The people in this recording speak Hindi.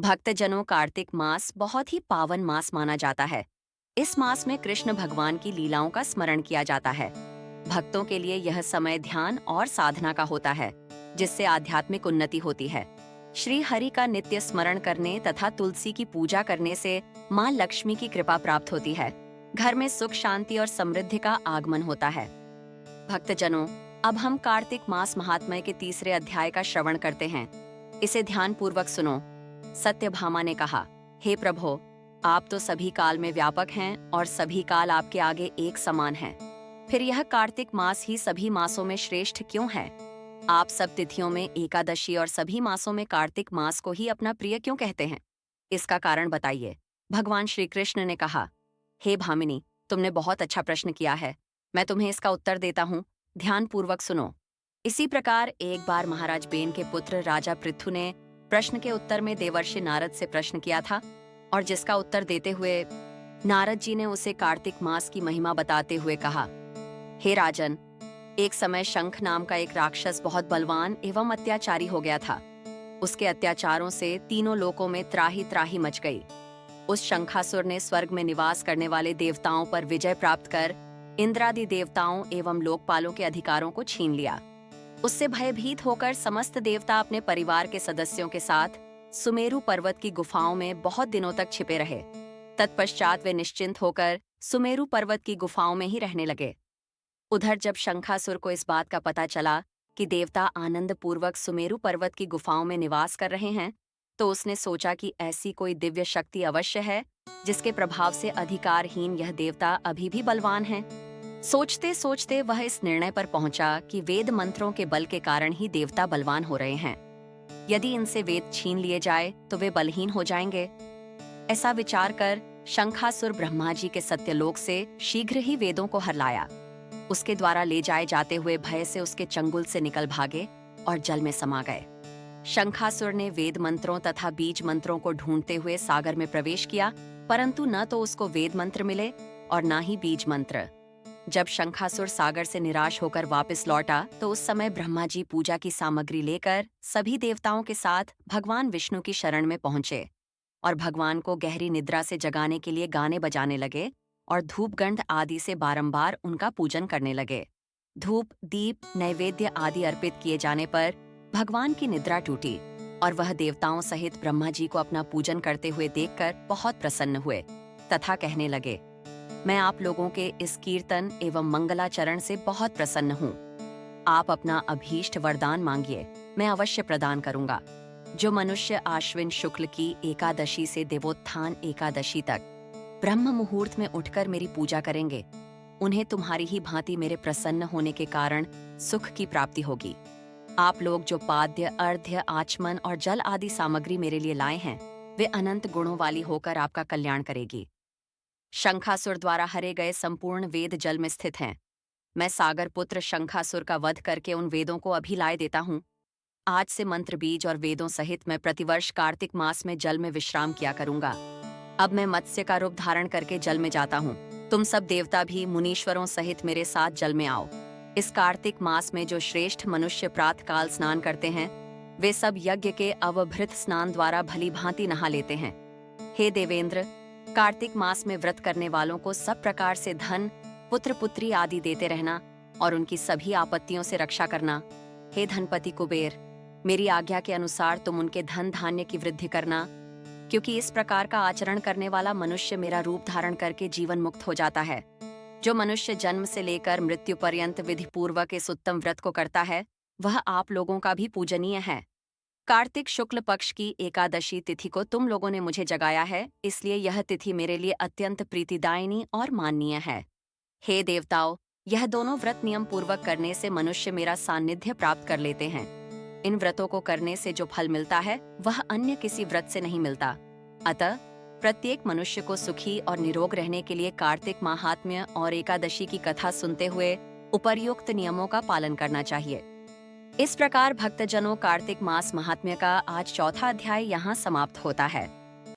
भक्तजनों, कार्तिक मास बहुत ही पावन मास माना जाता है। इस मास में कृष्ण भगवान की लीलाओं का स्मरण किया जाता है। भक्तों के लिए यह समय ध्यान और साधना का होता है, जिससे आध्यात्मिक उन्नति होती है। श्री हरि का नित्य स्मरण करने तथा तुलसी की पूजा करने से माँ लक्ष्मी की कृपा प्राप्त होती है। घर में सुख, शांति और समृद्धि का आगमन होता है। भक्तजनों, अब हम कार्तिक मास महात्म्य के तीसरे अध्याय का श्रवण करते हैं। इसे ध्यान पूर्वक सुनो। सत्यभामा ने कहा, हे प्रभो, आप तो सभी काल में व्यापक हैं और सभी काल आपके आगे एक समान हैं। फिर यह कार्तिक मास ही सभी मासों में श्रेष्ठ क्यों है? आप सब तिथियों में एकादशी और सभी मासों में कार्तिक मास को ही अपना प्रिय क्यों कहते हैं? इसका कारण बताइए। भगवान श्री कृष्ण ने कहा, हे भामिनी, तुमने बहुत अच्छा प्रश्न किया है। मैं तुम्हें इसका उत्तर देता हूँ। ध्यान पूर्वक सुनो। इसी प्रकार एक बार महाराज बेन के पुत्र राजा पृथु ने प्रश्न के उत्तर में देवर्षि नारद से प्रश्न किया था, और जिसका उत्तर देते हुए नारद जी ने उसे कार्तिक मास की महिमा बताते हुए कहा, हे राजन, एक समय शंख नाम का एक राक्षस बहुत बलवान एवं अत्याचारी हो गया था। उसके अत्याचारों से तीनों लोकों में त्राही त्राही मच गई। उस शंखासुर ने स्वर्ग में निवास करने वाले देवताओं पर विजय प्राप्त कर इंद्रादि देवताओं एवं लोकपालों के अधिकारों को छीन लिया। उससे भयभीत होकर समस्त देवता अपने परिवार के सदस्यों के साथ सुमेरु पर्वत की गुफाओं में बहुत दिनों तक छिपे रहे। तत्पश्चात वे निश्चिंत होकर सुमेरु पर्वत की गुफाओं में ही रहने लगे। उधर जब शंखासुर को इस बात का पता चला कि देवता आनंद पूर्वक सुमेरु पर्वत की गुफाओं में निवास कर रहे हैं, तो उसने सोचा कि ऐसी कोई दिव्य शक्ति अवश्य है जिसके प्रभाव से अधिकारहीन यह देवता अभी भी बलवान है। सोचते सोचते वह इस निर्णय पर पहुंचा कि वेद मंत्रों के बल के कारण ही देवता बलवान हो रहे हैं। यदि इनसे वेद छीन लिए जाए तो वे बलहीन हो जाएंगे। ऐसा विचार कर शंखासुर ब्रह्मा जी के सत्यलोक से शीघ्र ही वेदों को हरलाया। उसके द्वारा ले जाए जाते हुए भय से उसके चंगुल से निकल भागे और जल में समा गए। शंखासुर ने वेद मंत्रों तथा बीज मंत्रों को ढूंढते हुए सागर में प्रवेश किया, परंतु न तो उसको वेद मंत्र मिले और न ही बीज मंत्र। जब शंखासुर सागर से निराश होकर वापस लौटा, तो उस समय ब्रह्मा जी पूजा की सामग्री लेकर सभी देवताओं के साथ भगवान विष्णु की शरण में पहुंचे और भगवान को गहरी निद्रा से जगाने के लिए गाने बजाने लगे और धूप गंध आदि से बारंबार उनका पूजन करने लगे। धूप, दीप, नैवेद्य आदि अर्पित किए जाने पर भगवान की निद्रा टूटी और वह देवताओं सहित ब्रह्मा जी को अपना पूजन करते हुए देखकर बहुत प्रसन्न हुए तथा कहने लगे, मैं आप लोगों के इस कीर्तन एवं मंगलाचरण से बहुत प्रसन्न हूँ। आप अपना अभीष्ट वरदान मांगिए, मैं अवश्य प्रदान करूंगा। जो मनुष्य आश्विन शुक्ल की एकादशी से देवोत्थान एकादशी तक ब्रह्म मुहूर्त में उठकर मेरी पूजा करेंगे, उन्हें तुम्हारी ही भांति मेरे प्रसन्न होने के कारण सुख की प्राप्ति होगी। आप लोग जो पाद्य, अर्घ्य, आचमन और जल आदि सामग्री मेरे लिए लाए हैं, वे अनंत गुणों वाली होकर आपका कल्याण करेगी। शंखासुर द्वारा हरे गए संपूर्ण वेद जल में स्थित हैं। मैं सागर पुत्र शंखासुर का वध करके उन वेदों को अभी लाए देता हूँ। आज से मंत्र, बीज और वेदों सहित मैं प्रतिवर्ष कार्तिक मास में जल में विश्राम किया करूंगा। अब मैं मत्स्य का रूप धारण करके जल में जाता हूँ। तुम सब देवता भी मुनीश्वरों सहित मेरे साथ जल में आओ। इस कार्तिक मास में जो श्रेष्ठ मनुष्य प्रातः काल स्नान करते हैं, वे सब यज्ञ के अवभृत स्नान द्वारा भली भांति नहा लेते हैं। हे देवेंद्र, कार्तिक मास में व्रत करने वालों को सब प्रकार से धन, पुत्र पुत्री आदि देते रहना और उनकी सभी आपत्तियों से रक्षा करना। हे धनपति कुबेर, मेरी आज्ञा के अनुसार तुम उनके धन धान्य की वृद्धि करना, क्योंकि इस प्रकार का आचरण करने वाला मनुष्य मेरा रूप धारण करके जीवन मुक्त हो जाता है। जो मनुष्य जन्म से लेकर मृत्यु पर्यंत विधि पूर्वक इस उत्तम व्रत को करता है, वह आप लोगों का भी पूजनीय है। कार्तिक शुक्ल पक्ष की एकादशी तिथि को तुम लोगों ने मुझे जगाया है, इसलिए यह तिथि मेरे लिए अत्यंत प्रीतिदायिनी और माननीय है। हे देवताओं, यह दोनों व्रत नियम पूर्वक करने से मनुष्य मेरा सान्निध्य प्राप्त कर लेते हैं। इन व्रतों को करने से जो फल मिलता है, वह अन्य किसी व्रत से नहीं मिलता। अतः प्रत्येक मनुष्य को सुखी और निरोग रहने के लिए कार्तिक महात्म्य और एकादशी की कथा सुनते हुए उपर्युक्त नियमों का पालन करना चाहिए। इस प्रकार भक्तजनों, कार्तिक मास महात्म्य का आज चौथा अध्याय यहाँ समाप्त होता है।